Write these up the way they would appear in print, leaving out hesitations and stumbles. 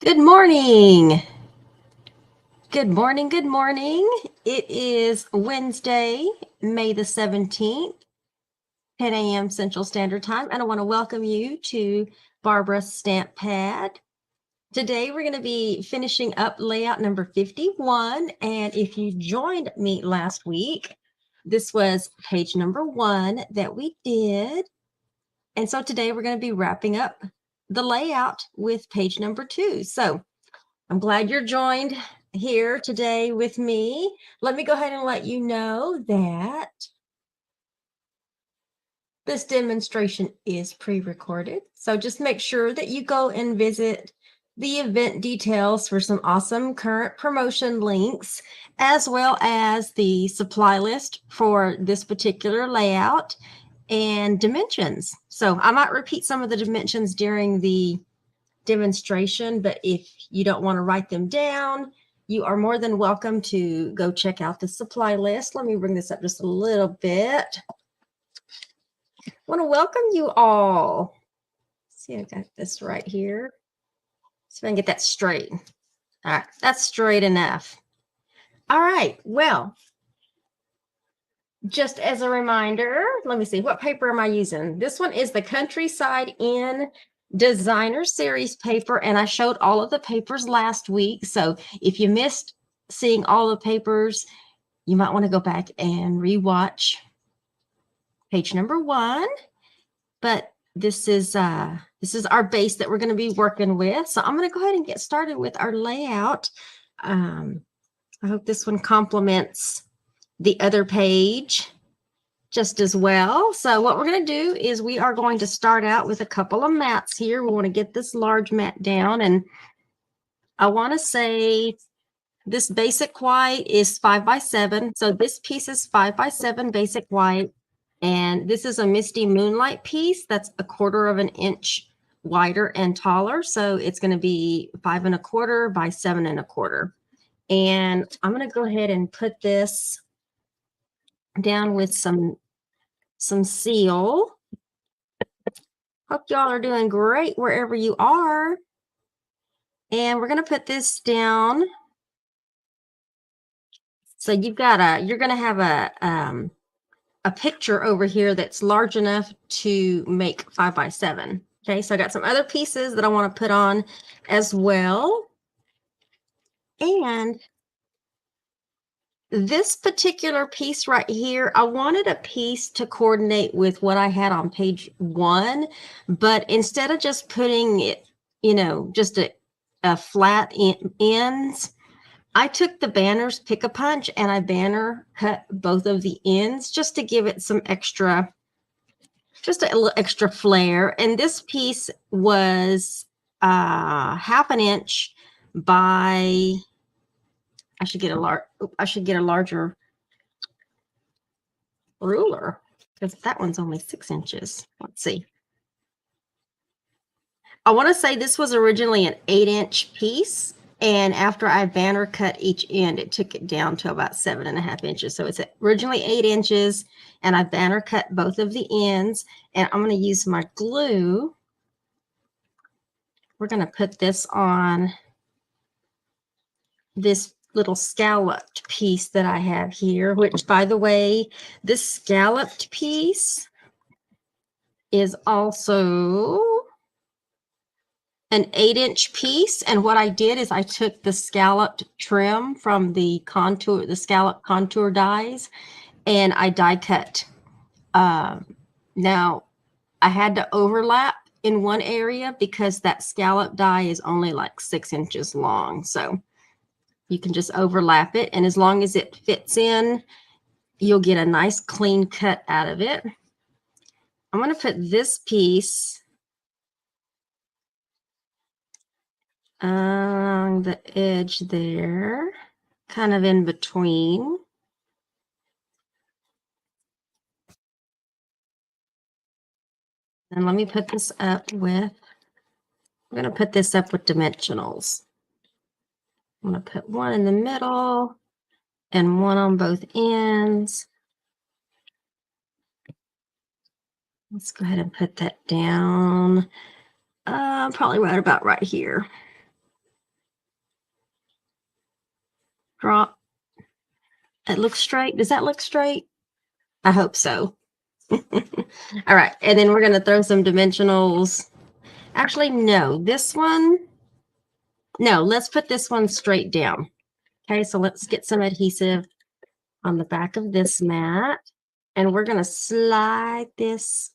Good morning. Good morning. Good morning. It is Wednesday, May the 17th, 10 a.m. Central Standard Time, and I want to welcome you to Barbara's Stamp Pad. Today, we're going to be finishing up layout number 51, and if you joined me last week, this was page number 1 that we did, and so today we're going to be wrapping up the layout with page number 2. So I'm glad you're joined here today with me. Let me go ahead and let you know that this demonstration is pre-recorded. So just make sure that you go and visit the event details for some awesome current promotion links, as well as the supply list for this particular layout and dimensions. So I might repeat some of the dimensions during the demonstration, but if you don't want to write them down, you are more than welcome to go check out the supply list. Let me bring this up just a little bit. I want to welcome you all. Let's see, I got this right here. See if I can get that straight. All right, that's straight enough. All right, well, just as a reminder, let me see, what paper am I using? This one is the Countryside Inn Designer Series paper, and I showed all of the papers last week. So if you missed seeing all the papers, you might want to go back and rewatch page number 1. But this is our base that we're going to be working with. So I'm going to go ahead and get started with our layout. I hope this one complements the other page just as well. So what we're going to do is we are going to start out with a couple of mats here. We want to get this large mat down, and I want to say this basic white is 5x7. So this piece is 5x7 basic white, and this is a Misty Moonlight piece that's 1/4 of an inch wider and taller. So it's going to be 5 1/4 by 7 1/4. And I'm going to go ahead and put this down with some seal. Hope y'all are doing great wherever you are. And we're going to put this down. So you're going to have a picture over here that's large enough to make 5x7. Okay, so I got some other pieces that I want to put on as well. And this particular piece right here, I wanted a piece to coordinate with what I had on page 1, but instead of just putting it, just a flat ends, I took the banner's Pick-a-Punch and I banner cut both of the ends just to give it some extra, just a little extra flair. And this piece was 1/2 inch by, I should get a larger ruler because that one's only 6 inches. Let's see. I want to say this was originally an 8-inch piece, and after I banner cut each end, it took it down to about 7 1/2 inches. So it's originally 8 inches, and I banner cut both of the ends, and I'm going to use my glue. We're going to put this on this little scalloped piece that I have here, which, by the way, this scalloped piece is also an 8-inch piece. And what I did is I took the scalloped trim from the scallop contour dies, and I die cut. Now I had to overlap in one area because that scallop die is only like 6 inches long. So you can just overlap it, and as long as it fits in, you'll get a nice clean cut out of it. I'm going to put this piece on the edge there, kind of in between. And let me put this up with, I'm going to put this up with dimensionals. I'm going to put one in the middle and one on both ends. Let's go ahead and put that down, probably right about right here. drop. It looks straight. Does that look straight? I hope so. All right, and then we're going to throw some dimensionals. Actually, no, this one. No, let's put this one straight down. Okay, so let's get some adhesive on the back of this mat. And we're going to slide this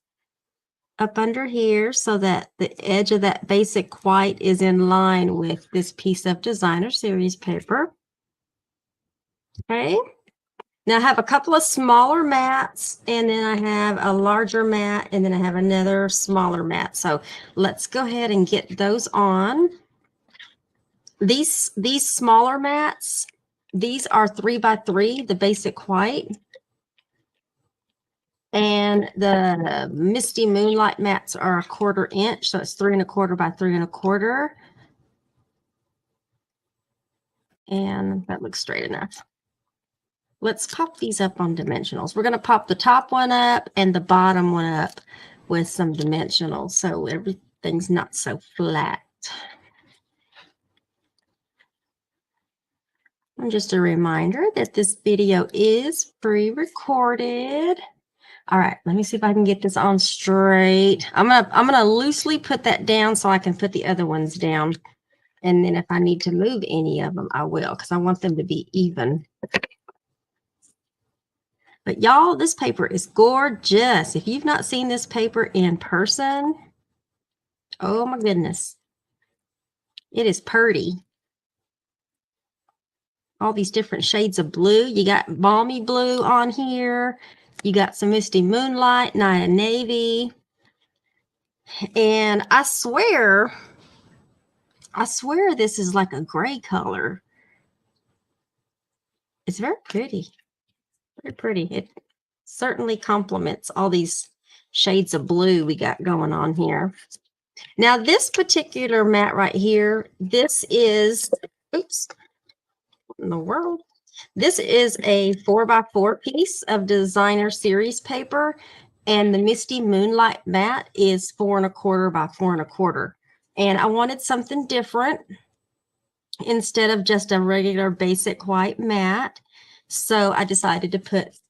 up under here so that the edge of that basic white is in line with this piece of designer series paper. Okay. Now I have a couple of smaller mats, and then I have a larger mat, and then I have another smaller mat. So let's go ahead and get those on. These smaller mats, these are 3x3, the basic white. And the Misty Moonlight mats are 1/4 inch, so it's 3 1/4 by 3 1/4. And that looks straight enough. Let's pop these up on dimensionals. We're going to pop the top one up and the bottom one up with some dimensionals, so everything's not so flat. And just a reminder that this video is pre-recorded. All right, let me see if I can get this on straight. I'm gonna loosely put that down so I can put the other ones down. And then if I need to move any of them, I will, because I want them to be even. But y'all, this paper is gorgeous. If you've not seen this paper in person, oh my goodness. It is pretty. All these different shades of blue. You got balmy blue on here. You got some Misty Moonlight, Night of Navy. And I swear this is like a gray color. It's very pretty. Very pretty. It certainly complements all these shades of blue we got going on here. Now, this particular mat right here, this is, oops, what in the world? This is a 4x4 piece of designer series paper, and the Misty Moonlight mat is 4 1/4 by 4 1/4. And I wanted something different instead of just a regular basic white mat. So I decided to put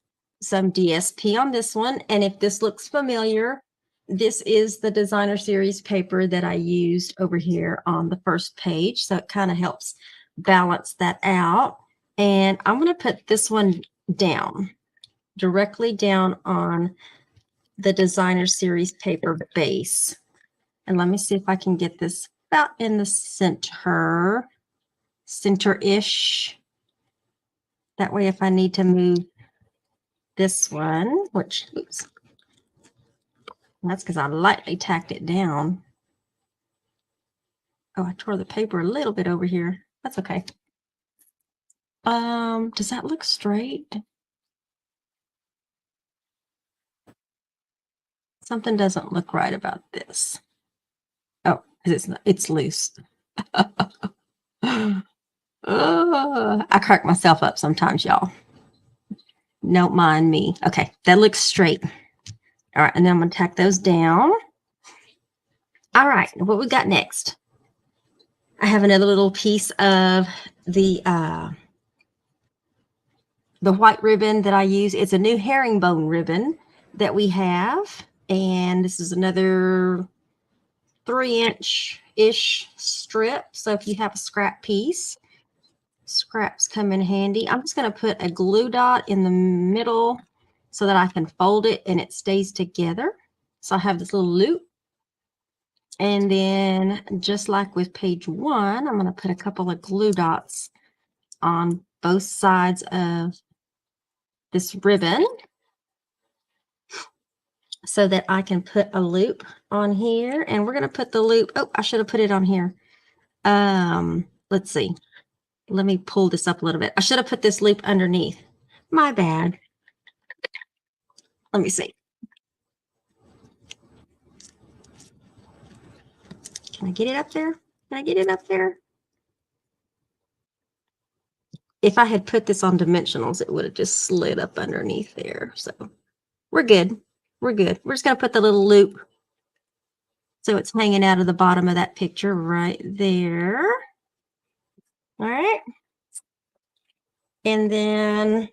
some DSP on this one. And if this looks familiar, this is the designer series paper that I used over here on the first page. So it kind of helps balance that out. And I'm going to put this one down, directly down on the designer series paper base. And let me see if I can get this about in the center-ish. That way, if I need to move this one, which, oops, that's because I lightly tacked it down. Oh, I tore the paper a little bit over here. That's okay. Does that look straight? Something doesn't look right about this. Oh, it's loose. I crack myself up sometimes, y'all. Don't mind me. Okay, that looks straight. All right, and then I'm going to tack those down. All right, what we got next? I have another little piece of the white ribbon that I use. It's a new herringbone ribbon that we have, and this is another 3-inch-ish strip. So if you have a scrap piece, scraps come in handy. I'm just going to put a glue dot in the middle so that I can fold it and it stays together. So I have this little loop. And then just like with page 1, I'm going to put a couple of glue dots on both sides of this ribbon so that I can put a loop on here. And we're going to put the loop. Oh, I should have put it on here. Let's see. Let me pull this up a little bit. I should have put this loop underneath. My bad. Let me see. Can I get it up there? Can I get it up there? If I had put this on dimensionals, it would have just slid up underneath there. So we're good. We're good. We're just going to put the little loop so it's hanging out of the bottom of that picture right there. All right. And then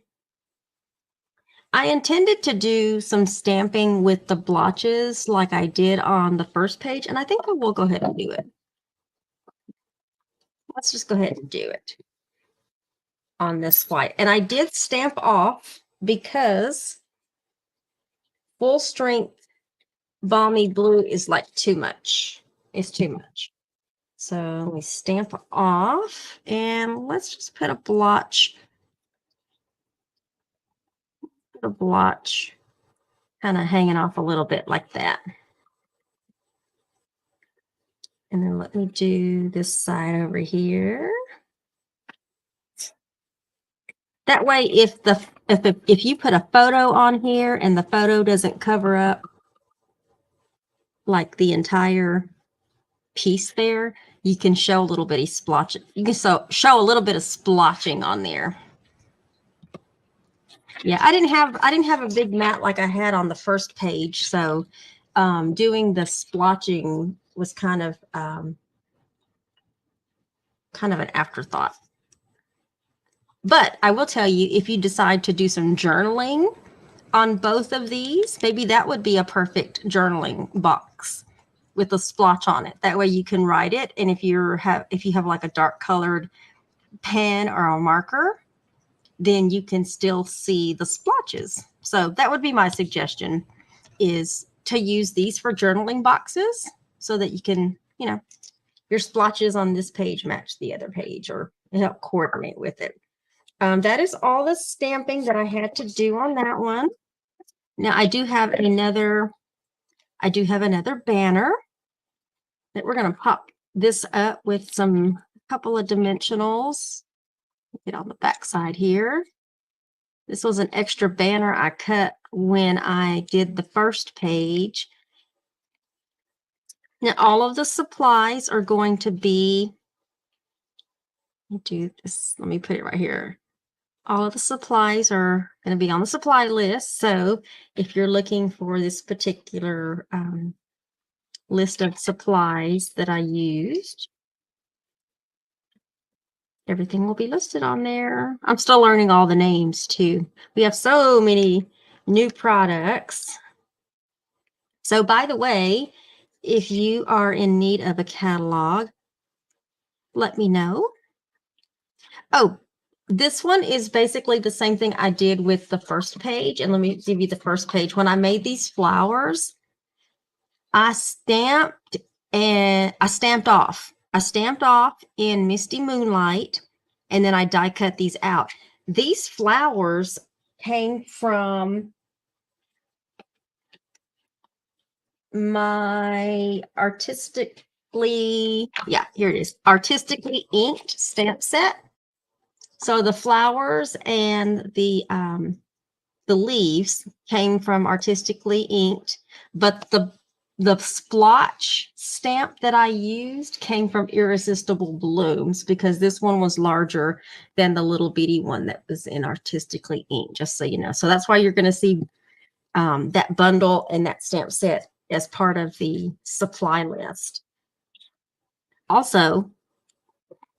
I intended to do some stamping with the blotches like I did on the first page, and I think I will go ahead and do it. Let's just go ahead and do it on this white. And I did stamp off because full strength balmy blue is like too much. It's too much. So let me stamp off, and let's just put a blotch. Put a blotch kind of hanging off a little bit like that. And then let me do this side over here. That way, if you put a photo on here and the photo doesn't cover up like the entire piece there, you can show a little bitty splotch. You can show a little bit of splotching on there. Yeah, I didn't have a big mat like I had on the first page, so doing the splotching was kind of an afterthought. But I will tell you, if you decide to do some journaling on both of these, maybe that would be a perfect journaling box with a splotch on it. That way you can write it, and if you have like a dark colored pen or a marker, then you can still see the splotches. So that would be my suggestion, is to use these for journaling boxes so that you can, your splotches on this page match the other page or help coordinate with it. That is all the stamping that I had to do on that one. Now I do have another banner that we're going to pop this up with some couple of dimensionals. Get on the back side here. This was an extra banner I cut when I did the first page. Now all of the supplies are going to be, let me put it right here. All of the supplies are going to be on the supply list. So if you're looking for this particular list of supplies that I used, everything will be listed on there. I'm still learning all the names too. We have so many new products. So by the way, if you are in need of a catalog, let me know. Oh, this one is basically the same thing I did with the first page. And let me give you the first page. When I made these flowers, I stamped off. I stamped off in Misty Moonlight, and then I die cut these out. These flowers came from my artistically inked stamp set. So the flowers and the leaves came from artistically inked, but the splotch stamp that I used came from Irresistible Blooms, because this one was larger than the little bitty one that was in artistically inked, just so you know. So that's why you're going to see that bundle and that stamp set as part of the supply list. Also,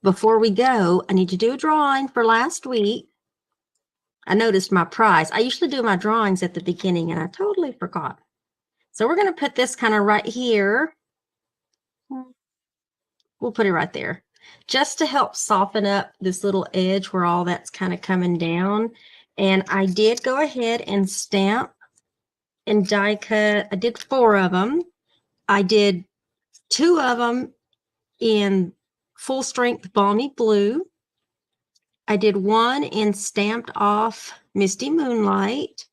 before we go, I need to do a drawing for last week. I noticed my prize. I usually do my drawings at the beginning, and I totally forgot. So we're going to put this kind of right here. We'll put it right there, just to help soften up this little edge where all that's kind of coming down. And I did go ahead and stamp and die cut. I did 4 of them. I did 2 of them in full strength balmy blue. I did 1 in stamped off Misty Moonlight,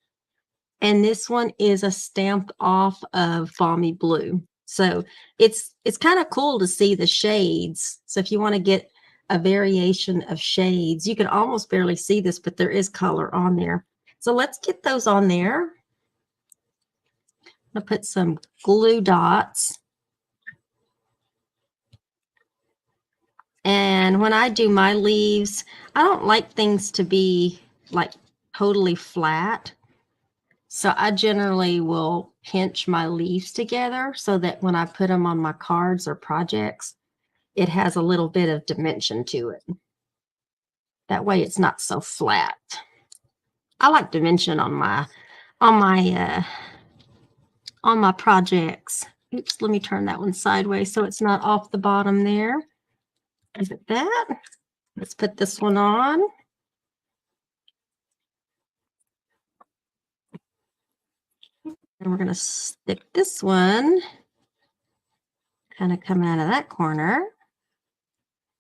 and this one is a stamped off of balmy blue. So it's kind of cool to see the shades. So if you want to get a variation of shades, you can almost barely see this, but there is color on there. So let's get those on there. I'm going to put some glue dots. And when I do my leaves, I don't like things to be like totally flat. So I generally will pinch my leaves together so that when I put them on my cards or projects, it has a little bit of dimension to it. That way it's not so flat. I like dimension on my projects. Oops, let me turn that one sideways so it's not off the bottom there. Is it that? Let's put this one on. And we're going to stick this one, kind of come out of that corner.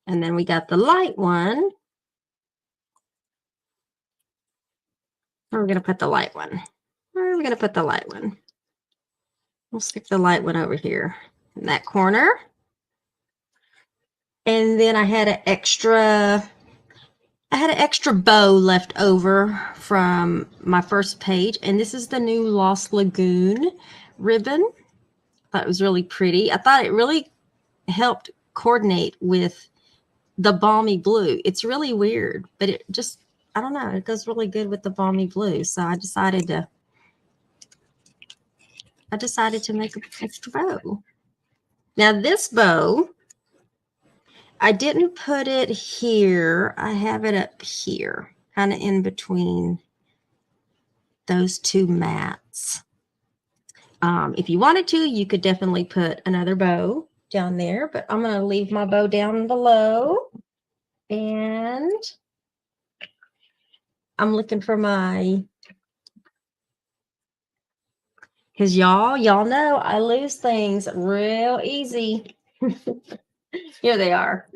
And then we got the light one. Where are we going to put the light one? Where are we going to put the light one? We'll stick the light one over here in that corner. And then I had an extra bow left over from my first page. And this is the new Lost Lagoon ribbon. I thought it was really pretty. I thought it really helped coordinate with the balmy blue. It's really weird, but it just, I don't know, it goes really good with the balmy blue. So I decided to make an extra bow. Now this bow, I didn't put it here. I have it up here, kind of in between those two mats. If you wanted to, you could definitely put another bow down there, but I'm going to leave my bow down below. And I'm looking for my, because y'all know I lose things real easy. Here they are.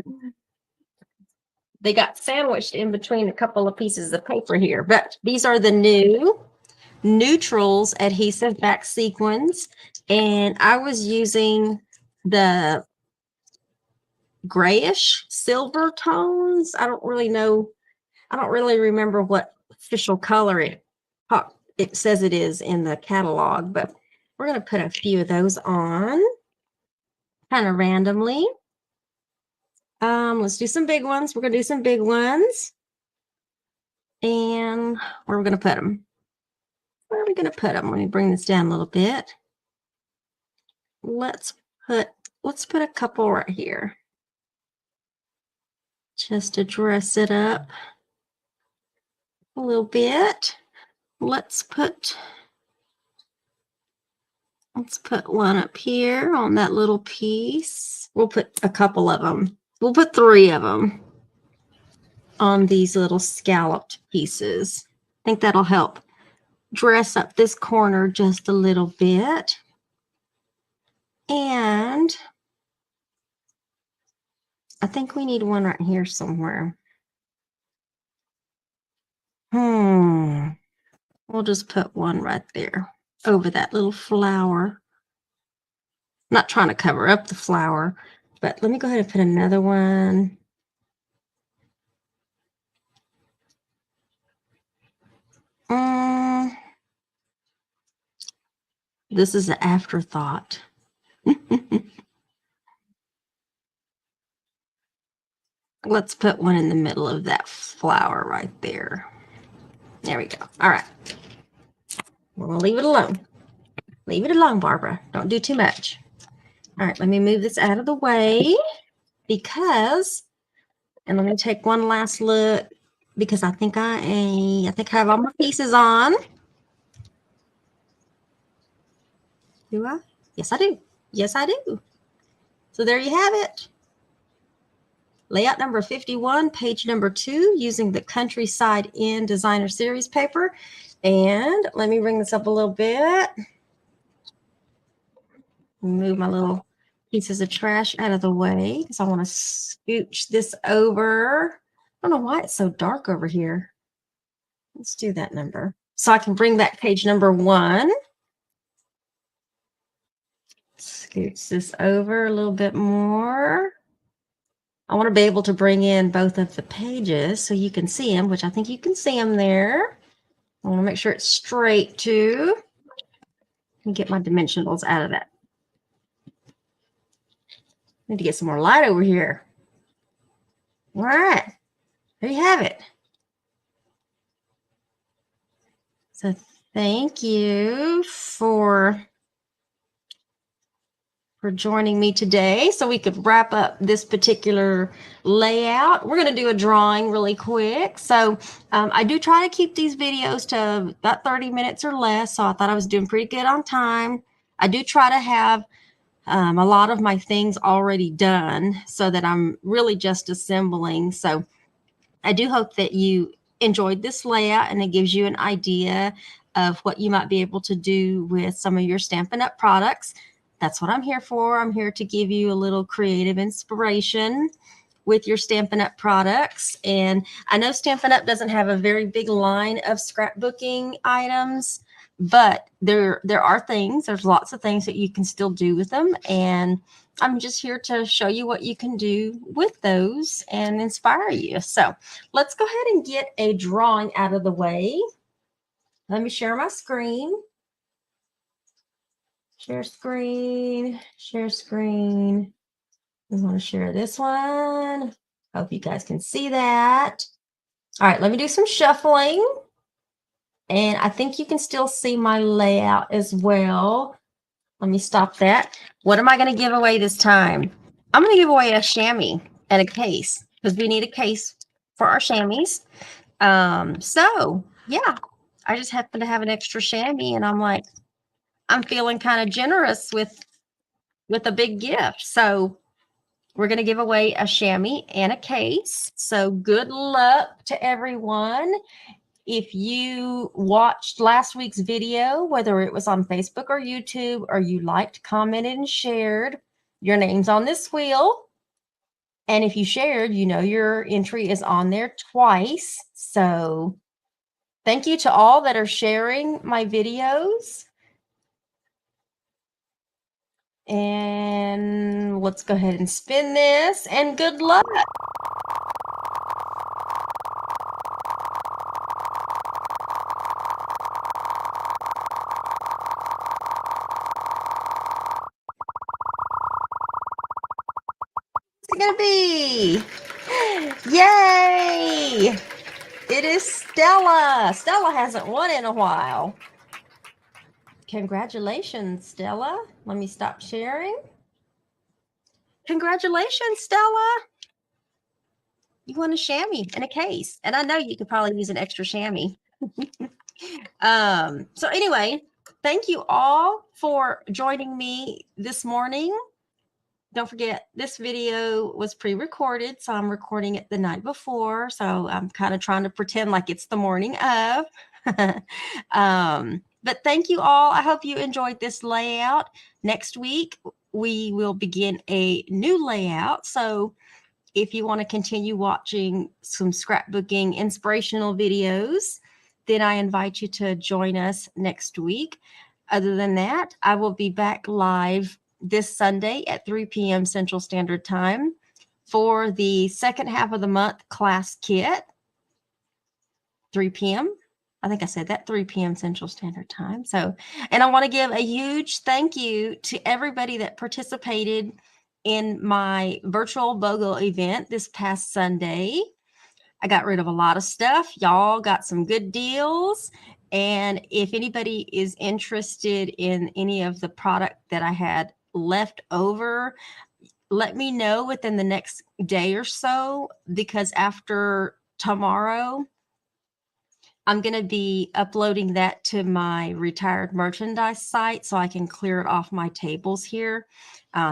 They got sandwiched in between a couple of pieces of paper here, but these are the new Neutrals adhesive back sequins, and I was using the grayish silver tones. I don't really remember what official color it says it is in the catalog, but we're going to put a few of those on kind of randomly. Let's do some big ones. We're going to do some big ones. And where are we going to put them? Where are we going to put them? Let me bring this down a little bit. Let's put a couple right here, just to dress it up a little bit. Let's put one up here on that little piece. We'll put a couple of them. We'll put 3 of them on these little scalloped pieces. I think that'll help dress up this corner just a little bit. And I think we need one right here somewhere. We'll just put one right there over that little flower. I'm not trying to cover up the flower, but let me go ahead and put another one. This is an afterthought. Let's put one in the middle of that flower right there. There we go. All right. We're going to leave it alone. Leave it alone, Barbara. Don't do too much. All right, let me move this out of the way and let me take one last look because I think I have all my pieces on. Do I? Yes, I do. Yes, I do. So there you have it. Layout number 51, page number 2, using the Countryside Inn Designer Series paper. And let me bring this up a little bit. Move my little pieces of trash out of the way because I want to scooch this over. I don't know why it's so dark over here. Let's do that number. So I can bring back page number 1. Scooch this over a little bit more. I want to be able to bring in both of the pages so you can see them, which I think you can see them there. I want to make sure it's straight too. And get my dimensionals out of that. Need to get some more light over here. All right. There you have it. So thank you for for joining me today so we could wrap up this particular layout. We're going to do a drawing really quick. So I do try to keep these videos to about 30 minutes or less. So I thought I was doing pretty good on time. I do try to have a lot of my things already done so that I'm really just assembling. So I do hope that you enjoyed this layout and it gives you an idea of what you might be able to do with some of your Stampin' Up! Products. That's what I'm here for. I'm here to give you a little creative inspiration with your Stampin' Up! Products. And I know Stampin' Up! Doesn't have a very big line of scrapbooking items, but there's lots of things that you can still do with them. And I'm just here to show you what you can do with those and inspire you. So let's go ahead and get a drawing out of the way. Let me share my screen. Share screen, share screen. We want to share this one. Hope you guys can see that. All right, let me do some shuffling. And I think you can still see my layout as well. Let me stop that. What am I going to give away this time? I'm going to give away a chamois and a case because we need a case for our chamois. So yeah, I just happen to have an extra chamois and I'm like, I'm feeling kind of generous with a big gift. So we're going to give away a chamois and a case. So good luck to everyone. If you watched last week's video, whether it was on Facebook or YouTube, or you liked, commented, and shared, your name's on this wheel. And if you shared, you know your entry is on there twice. So thank you to all that are sharing my videos. And let's go ahead and spin this, and good luck. What's it gonna be? Yay! It is Stella. Stella hasn't won in a while. Congratulations, Stella. Let me stop sharing. Congratulations, Stella. You won a chamois and a case. And I know you could probably use an extra chamois. So anyway, thank you all for joining me this morning. Don't forget, this video was pre-recorded, so I'm recording it the night before. So I'm kind of trying to pretend like it's the morning of. But thank you all. I hope you enjoyed this layout. Next week, we will begin a new layout. So if you want to continue watching some scrapbooking inspirational videos, then I invite you to join us next week. Other than that, I will be back live this Sunday at 3 p.m. Central Standard Time for the second half of the month class kit. 3 p.m. I think I said that, 3 p.m. Central Standard Time. So, and I want to give a huge thank you to everybody that participated in my virtual BOGO event this past Sunday. I got rid of a lot of stuff. Y'all got some good deals. And if anybody is interested in any of the product that I had left over, let me know within the next day or so, because after tomorrow, I'm going to be uploading that to my retired merchandise site so I can clear it off my tables here.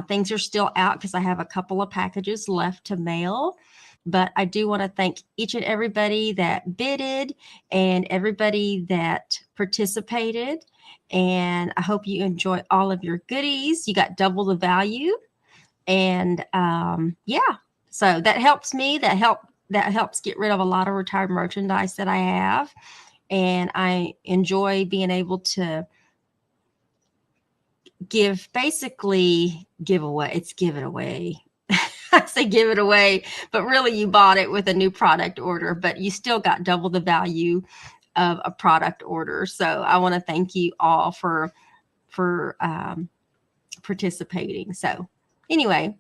Things are still out because I have a couple of packages left to mail. But I do want to thank each and everybody that bidded and everybody that participated. And I hope you enjoy all of your goodies. You got double the value. And yeah, so that helps me. That helps get rid of a lot of retired merchandise that I have. And I enjoy being able to give it away. I say give it away, but really you bought it with a new product order, but you still got double the value of a product order. So I want to thank you all for participating. So anyway,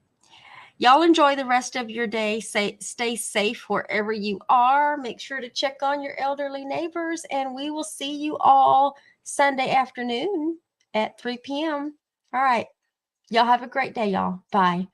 y'all enjoy the rest of your day. Stay safe wherever you are. Make sure to check on your elderly neighbors, and we will see you all Sunday afternoon at 3 p.m. All right. Y'all have a great day, y'all. Bye.